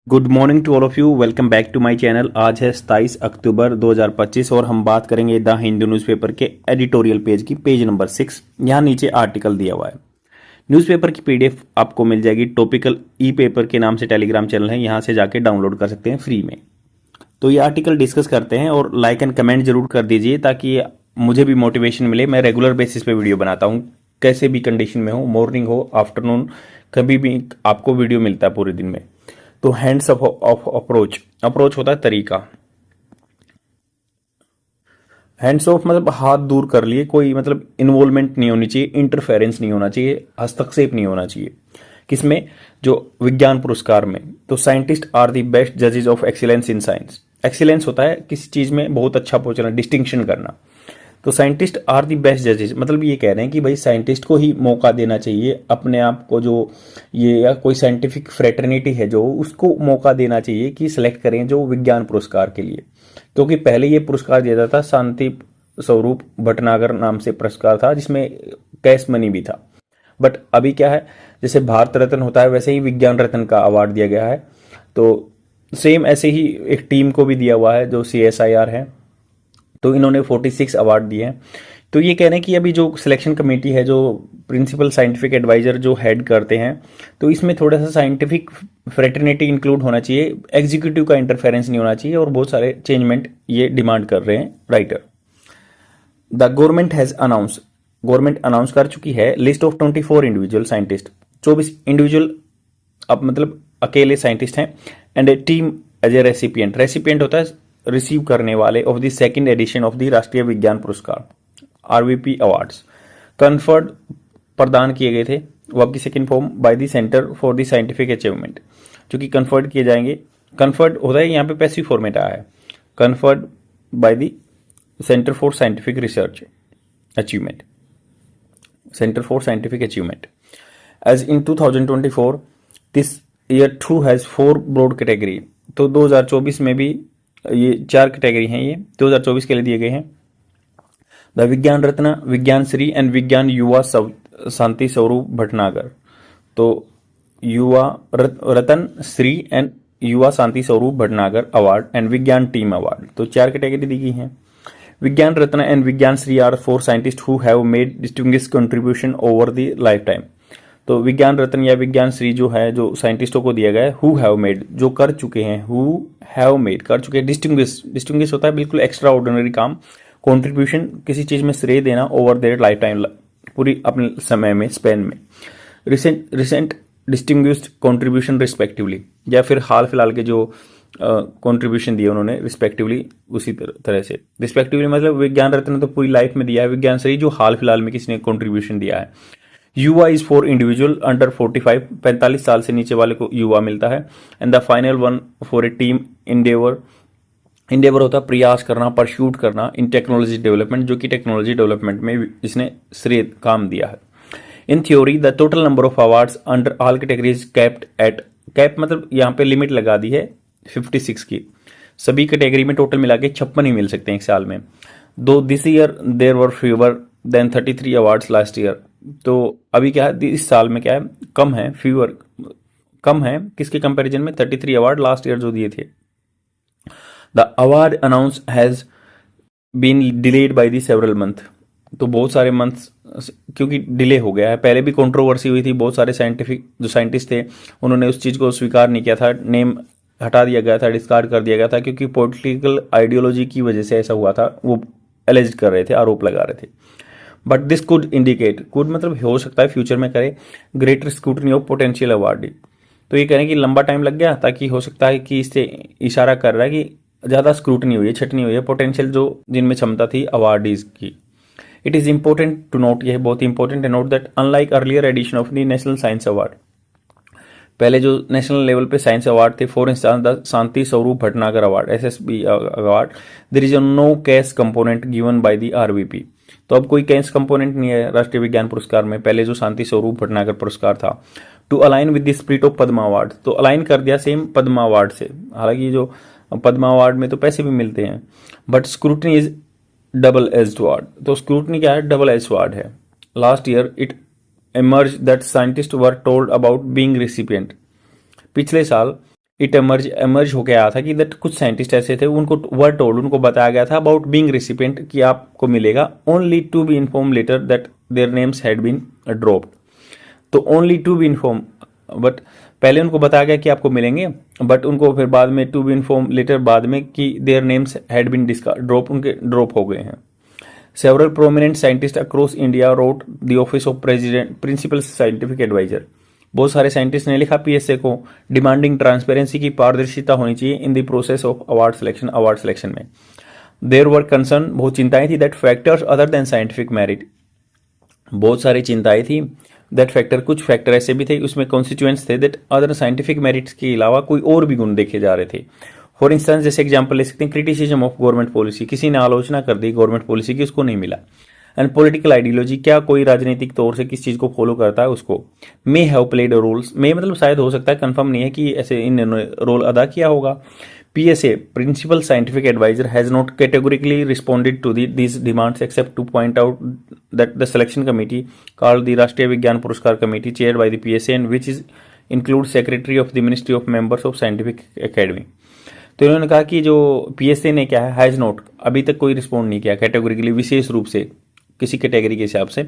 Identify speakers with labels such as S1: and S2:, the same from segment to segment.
S1: Good morning to all of you. Welcome back to my channel. आज है 27 October 2025 और हम बात करेंगे द हिंदू न्यूज़पेपर के एडिटोरियल पेज की, पेज नंबर 6। यहाँ नीचे आर्टिकल दिया हुआ है। न्यूज़पेपर की पीडीएफ आपको मिल जाएगी। टॉपिकल ई पेपर के नाम से टेलीग्राम चैनल है, यहाँ से जाके डाउनलोड कर सकते हैं फ्री में। तो ये आर्टिकल डिस्कस करते हैं और लाइक एंड कमेंट जरूर कर दीजिए ताकि मुझे भी मोटिवेशन मिले। मैं रेगुलर बेसिस पे वीडियो बनाता हूँ, कैसे भी कंडीशन में हो, मॉर्निंग हो, आफ्टरनून, कभी भी आपको वीडियो मिलता है पूरे दिन में। तो हैंड्स ऑफ अप्रोच, अप्रोच होता है तरीका। हैंड्स ऑफ मतलब हाथ दूर कर लिए, कोई मतलब इन्वॉल्वमेंट नहीं होनी चाहिए, इंटरफेरेंस नहीं होना चाहिए, हस्तक्षेप नहीं होना चाहिए। किसमें? जो विज्ञान पुरस्कार में। तो साइंटिस्ट आर दी बेस्ट जजेस of excellence in science. Excellence होता है किसी चीज में बहुत अच्छा पहुंचना, डिस्टिंक्शन करना। तो साइंटिस्ट आर दी बेस्ट जजेस मतलब ये कह रहे हैं कि भाई साइंटिस्ट को ही मौका देना चाहिए अपने आप को, जो ये या कोई साइंटिफिक फ्रेटर्निटी है जो उसको मौका देना चाहिए कि सिलेक्ट करें जो विज्ञान पुरस्कार के लिए। क्योंकि पहले ये पुरस्कार दिया जाता था, शांति स्वरूप भटनागर नाम से पुरस्कार था जिसमें कैश मनी भी था। बट अभी क्या है, जैसे भारत रत्न होता है वैसे ही विज्ञान रत्न का अवार्ड दिया गया है। तो सेम ऐसे ही एक टीम को भी दिया हुआ है जो CSIR है। तो इन्होंने 46 अवार्ड दिए हैं। तो ये कह रहे हैं कि अभी जो सिलेक्शन कमेटी है, जो प्रिंसिपल साइंटिफिक एडवाइजर जो हेड करते हैं, तो इसमें थोड़ा सा साइंटिफिक फ्रेटर्निटी इंक्लूड होना चाहिए, एग्जीक्यूटिव का इंटरफेरेंस नहीं होना चाहिए और बहुत सारे चेंजमेंट ये डिमांड कर रहे हैं writer. The government has announce, government announce कर चुकी है list of 24 individual scientist. 24 individual अब मतलब अकेले साइंटिस्ट हैं and a team as a recipient. Recipient होता है रिसीव करने वाले of the second edition of the Rashtriya Vigyan पुरस्कार RVP अवार्ड्स कन्फर्ड, प्रदान किए गए थे वर्क की second form by the centre for the scientific achievement, जो कि कन्फर्ड किए जाएंगे। कन्फर्ड होता है यहाँ पे पैसिव फॉर्मेट आया है, conferred by the centre for scientific research achievement, centre for scientific achievement. As in 2024 this year 2 has 4 broad category. तो 2024 में भी ये 4 कैटेगरी हैं, ये 2024 के लिए दिए गए हैं। द विज्ञान रत्न, विज्ञान श्री एंड विज्ञान युवा शांति स्वरूप भटनागर। तो युवा रत्न, श्री एंड युवा शांति स्वरूप भटनागर अवार्ड एंड विज्ञान टीम अवार्ड। तो 4 कैटेगरी दी गई हैं। विज्ञान Ratna and Vigyan Shri are for scientist who have made distinguished contribution over the life time. तो विज्ञान रत्न या विज्ञान श्री जो है, जो साइंटिस्टों को दिया गया है, हु हैव मेड, जो कर चुके हैं, हु हैव मेड, कर चुके हैं, डिस्टिंग्विश होता है बिल्कुल एक्स्ट्रा ऑर्डिनरी काम, कंट्रीब्यूशन किसी चीज में श्रेय देना, ओवर देयर लाइफ टाइम, पूरी अपने समय में, स्पेन में। रिसेंट डिस्टिंग्विश्ड कंट्रीब्यूशन रिस्पेक्टिवली, या फिर हाल फिलहाल के जो कंट्रीब्यूशन दिए उन्होंने रिस्पेक्टिवली, उसी तरह से रिस्पेक्टिवली मतलब विज्ञान रत्न तो पूरी लाइफ में दिया है, विज्ञान श्री जो हाल फिलहाल में किसी ने कंट्रीब्यूशन दिया है। युवा इज फॉर इंडिविजुअल अंडर 45, 45 साल से नीचे वाले को युवा मिलता है। And the final one for a team Endeavour, Endeavour होता है प्रयास करना, परस्यूट करना, इन टेक्नोलॉजी डेवलपमेंट, जो कि टेक्नोलॉजी डेवलपमेंट में इसने श्रेय काम दिया है। In theory the total number of awards under all categories capped at, cap मतलब यहाँ पे लिमिट लगा दी है 56 की, सभी कैटेगरी में टोटल मिला के 56 ही मिल सकते हैं एक साल में। Though this year there were fewer than 33 awards last year. तो अभी क्या है, इस साल में क्या है, कम है, फीवर कम है किसके कंपैरिजन में, 33 अवार्ड लास्ट ईयर जो दिए थे। The award announce has been delayed by the several month. तो बहुत सारे मंथ्स क्योंकि डिले हो गया है। पहले भी कंट्रोवर्सी हुई थी, बहुत सारे साइंटिफिक जो साइंटिस्ट थे उन्होंने उस चीज को स्वीकार नहीं किया था, नेम हटा दिया गया था, डिस्कार्ड कर दिया गया था, क्योंकि पॉलिटिकल आइडियोलॉजी की वजह से ऐसा हुआ था, वो एलिज कर रहे थे, आरोप लगा रहे थे। But this could indicate, could मतलब हो सकता है फ्यूचर में करे, greater scrutiny of potential awardee. तो ये कह रहे हैं कि लंबा टाइम लग गया ताकि हो सकता है कि इससे इशारा कर रहा है कि ज्यादा स्क्रूटनी हुई है, छटनी हुई है, पोटेंशियल जो जिनमें क्षमता थी अवार्डीज की। It is important to note, यह बहुत इंपॉर्टेंट है note that unlike earlier edition of the national science award, पहले जो नेशनल लेवल पे साइंस अवार्ड थे, for instance the Shanti Swarup Bhatnagar award SSB award, there is no cash component given by the RVP। तो अब कोई कैश कंपोनेंट नहीं है राष्ट्रीय विज्ञान पुरस्कार में, पहले जो शांति स्वरूप भटनागर पुरस्कार था। To align with the spirit of Padma award, तो अलाइन कर दिया सेम पद्मा अवार्ड से। हालांकि जो पद्मा अवार्ड में तो पैसे भी मिलते हैं, but scrutiny is double edged award. तो स्क्रूटनी क्या है, डबल एज्ड अवार्ड है। Last year it emerged that scientists were told about being recipient। पिछले साल इट एमर्ज होके आया था कि दैट कुछ साइंटिस्ट ऐसे थे, उनको वर टोल्ड, उनको बताया गया था अबाउट बीइंग रिसिपिएंट कि आपको मिलेगा, only to be inform letter that their names had been dropped. तो only to be inform, but पहले उनको बताया गया कि आपको मिलेंगे, बट उनको फिर बाद में टू बी इन्फॉर्म लेटर बाद में कि there names had been drop, उनके ड्रॉप हो गए हैं। Several prominent scientist across India wrote the office of president principal scientific adviser. बहुत सारे साइंटिस्ट ने लिखा पीएसए को, डिमांडिंग ट्रांसपेरेंसी की पारदर्शिता होनी चाहिए in the process of award selection में। देयर वर कंसर्न, बहुत चिंताएं थी, that factors other than scientific merit, बहुत सारी चिंताएं थी, दैट फैक्टर, कुछ फैक्टर ऐसे भी थे उसमें कॉन्स्टिट्यूएंट्स थे दैट अदर साइंटिफिक मेरिट्स के अलावा कोई और भी गुण देखे जा रहे थे। फॉर इंस्टेंस, जैसे एग्जांपल ले सकते हैं क्रिटिसिज्म ऑफ गवर्नमेंट पॉलिसी, किसी ने आलोचना कर दी गवर्नमेंट पॉलिसी की, उसको नहीं मिला। एंड पॉलिटिकल आइडियोलॉजी, क्या कोई राजनीतिक तौर से किस चीज को फॉलो करता है उसको। मे हैव प्लेड रोल्स, मे मतलब शायद हो सकता है, कंफर्म नहीं है कि ऐसे इन रोल अदा किया होगा। PSA Principal Scientific Advisor has not categorically responded to these demands except to point out that the selection committee called the Rashtriya Vigyan Puruskar Committee chaired by the PSA and which is includes Secretary of the Ministry of Members of Scientific Academy। तो इन्होंने कहा कि जो PSA ने क्या है, has not, अभी तक कोई रिस्पॉन्ड नहीं किया कैटेगोरिकली, विशेष रूप से किसी कैटेगरी के हिसाब से,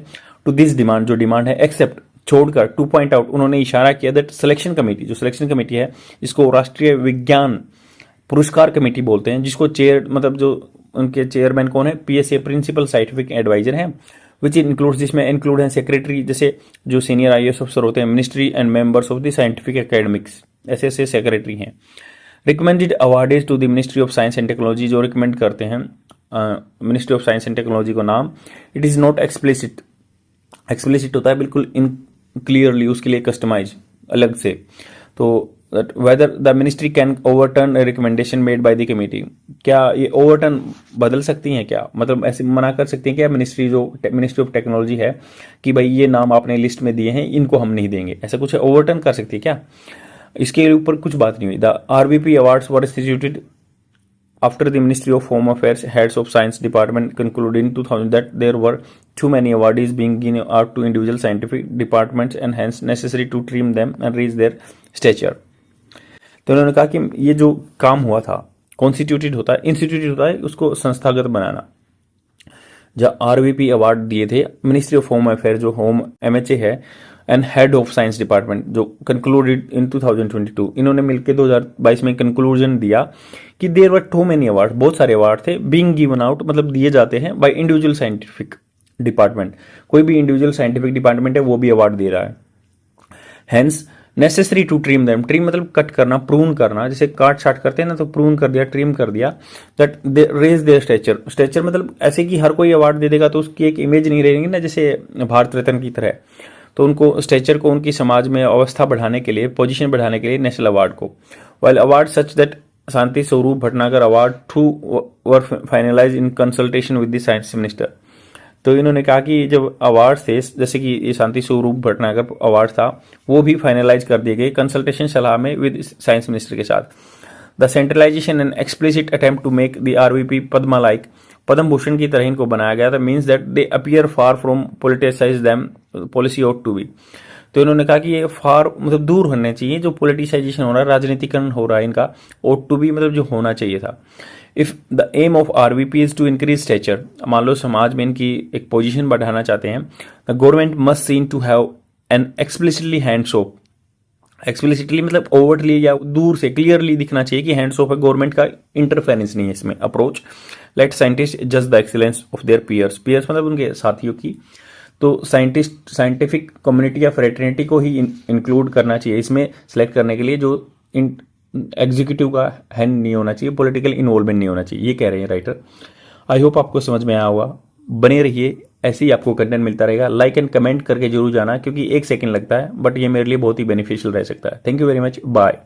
S1: टू दिस डिमांड, जो डिमांड है, एक्सेप्ट, छोड़कर, टू पॉइंट आउट, उन्होंने इशारा किया दैट सिलेक्शन कमेटी, जो सिलेक्शन कमेटी है, इसको राष्ट्रीय विज्ञान पुरस्कार कमेटी बोलते हैं, जिसको चेयर, मतलब जो उनके चेयरमैन कौन है, PSA प्रिंसिपल साइंटिफिक एडवाइजर हैं, विच इंक्लूड, जिसमें इंक्लूड है सेक्रेटरी, जैसे जो सीनियर IAS अफसर होते हैं, Ministry and members of the scientific academics, ऐसे ऐसे सेक्रेटरी हैं। Recommended awardees to the Ministry of Science and Technology, जो रिकमेंड करते हैं Ministry of Science and Technology को नाम। It is not explicit, explicit होता है बिल्कुल इन क्लियरली, उसके लिए कस्टमाइज अलग से। तो whether the ministry can overturn a recommendation made by the committee, क्या ये ओवरटर्न बदल सकती हैं क्या, मतलब ऐसे मना कर सकती हैं क्या मिनिस्ट्री, जो मिनिस्ट्री ऑफ टेक्नोलॉजी है, कि भाई ये नाम आपने लिस्ट में दिए हैं, इनको हम नहीं देंगे, ऐसा कुछ ओवरटर्न कर सकती है क्या? इसके ऊपर कुछ बात नहीं हुई। The RVP awards were instituted after the Ministry of Home Affairs heads of science department concluded in 2000 that there were too many awardees being given out to individual scientific departments and hence necessary to trim them and reach their stature। तो उन्होंने कहा कि ये जो काम हुआ था, constituted होता है, इंस्टीट्यूटेड होता है, उसको संस्थागत बनाना। जब RVP अवार्ड दिए थे मिनिस्ट्री ऑफ होम अफेयर, जो होम MHA है, and head of science department, जो कंक्लूडेड इन 2022, इन्होंने मिलकर 2022 में कंक्लूजन दिया कि there were too many award, बहुत सारे अवार्ड थे, बीइंग गिवन आउट, मतलब दिए जाते हैं, बाय इंडिविजुअल साइंटिफिक डिपार्टमेंट, कोई भी इंडिविजुअल साइंटिफिक डिपार्टमेंट है वो भी अवार्ड दे रहा है। Hence necessary to trim them, trim मतलब कट करना, प्रून करना, जैसे काट छाट करते हैं ना, तो प्रून कर दिया, ट्रिम कर दिया, that they raise their stature, stature मतलब ऐसे कि हर कोई अवार्ड दे देगा तो उसकी एक इमेज नहीं रहेगी ना, जैसे भारत रत्न की तरह, तो उनको स्टेचर को, उनकी समाज में अवस्था बढ़ाने के लिए, पोजीशन बढ़ाने के लिए नेशनल अवार्ड को। While award such that Shanti Swarup Bhatnagar award to were finalise in consultation with the science minister. तो इन्होंने कहा कि जब अवार्ड थे, जैसे कि ये शांति स्वरूप भटनागर अवार्ड था, वो भी फाइनलाइज कर दिए गए कंसल्टेशन सलाह में विद साइंस मिनिस्टर के साथ। The centralisation and explicit attempt to make the RVP Padma like, Padma Bhushan की तरह इनको बनाया गया था, means that they appear far from politicise them, policy ought to be. तो इन्होंने कहा कि ये फार मतलब दूर होने चाहिए, जो पोलिटिसाइजेशन हो रहा है, राजनीतिकरण हो रहा है इनका, ऑट टू बी मतलब जो होना चाहिए था। If the aim of RVP is to increase stature, मान लो समाज में इनकी एक पोजीशन बढ़ाना चाहते हैं, the government must seen to have an explicitly hands off, explicitly मतलब ओवरटली या दूर से क्लियरली दिखना चाहिए कि हैंड्स ऑफ है, गवर्नमेंट का इंटरफेरेंस नहीं है इसमें, अप्रोच। लेट साइंटिस्ट जज the excellence of their peers, peers मतलब उनके साथियों की, तो साइंटिस्ट, साइंटिफिक कम्युनिटी या फ्रेटर्निटी को ही इंक्लूड करना चाहिए इसमें सेलेक्ट करने के लिए, जो एग्जीक्यूटिव का हैंड नहीं होना चाहिए, पॉलिटिकल इन्वॉल्वमेंट नहीं होना चाहिए, ये कह रहे हैं राइटर। आई होप आपको समझ में आया होगा, बने रहिए, ऐसे ही आपको कंटेंट मिलता रहेगा। लाइक एंड कमेंट करके जरूर जाना, क्योंकि 1 सेकंड लगता है, बट ये मेरे लिए बहुत ही बेनिफिशियल रह सकता है। Thank you very much, bye.